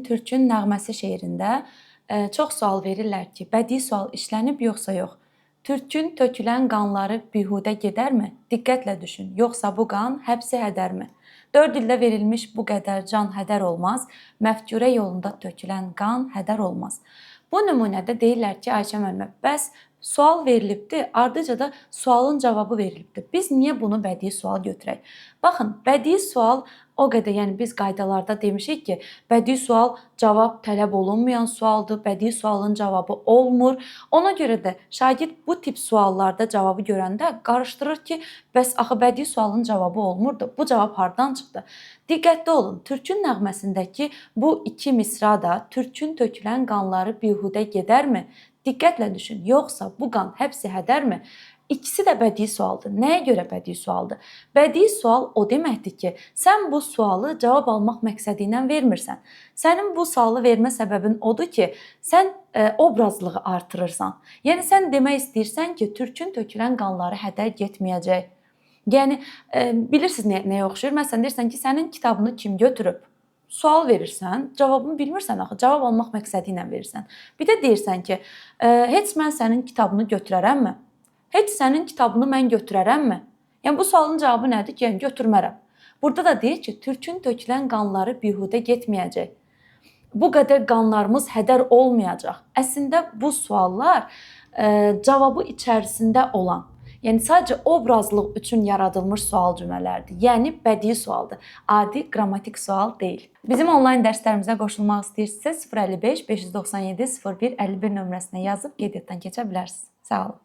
Türkün Nəğməsi şeirində çox sual verirlər ki, bədii sual işlənib yoxsa yox? Türkün tökülən qanları bihudə gedərmi? Diqqətlə düşün, yoxsa bu qan həbsi hədərmi? 4 ildə verilmiş bu qədər can hədər olmaz, məfkürə yolunda tökülən qan hədər olmaz. Bu nümunədə deyirlər ki, Ayşə müəllimə, bəs sual verilibdir, ardıca da sualın cavabı verilibdir. Biz niyə bunu bədii sual götürək? Baxın, bədii sual o qədər, yəni biz qaydalarda demişik ki, bədii sual cavab tələb olunmayan sualdır, bədii sualın cavabı olmur. Ona görə də şagird bu tip suallarda cavabı görəndə qarışdırır ki, bəs axı bədii sualın cavabı olmurdu. Bu cavab hardan çıxdı? Diqqətli olun, Türkün nəğməsindəki bu iki misra da Türkün tökülən qanları bihudə gedərmi? Diqqətlə düşün, yoxsa bu qan həbsi hədərmi? İkisi də bədii sualdır. Nəyə görə bədii sualdır? Bədii sual o deməkdir ki, sən bu sualı cavab almaq məqsədi ilə vermirsən. Sənin bu sualı vermə səbəbin odur ki, sən obrazlığı artırırsan. Yəni sən demək istəyirsən ki, Türkün tökülən qanları hədər getməyəcək. Yəni bilirsiniz nəyə oxşayır? Məsələn deyirsən ki, sənin kitabını kim götürüb? Sual verirsən, cavabını bilmirsən axı, cavab almaq məqsədi ilə verirsən. Bir də deyirsən ki, heç mən sənin kitabını götürərəmmi? Heç sənin kitabını mən götürərəmmi? Yəni bu sualın cavabı nədir ki, yəni götürmərəm. Burada da deyir ki, Türkün tökülən qanları bihudə getməyəcək. Bu qədər qanlarımız hədər olmayacaq. Əslində bu suallar cavabı içərisində olan, yəni sadəcə obrazlıq üçün yaradılmış sual cümlələrdir. Yəni bədii sualdır. Adi qrammatik sual deyil. Bizim onlayn dərslərimizə qoşulmaq istəyirsinizsə 055 597 01 51 nömrəsinə yazıb qeydiyyatdan keçə bilərsiniz. Sağ olun.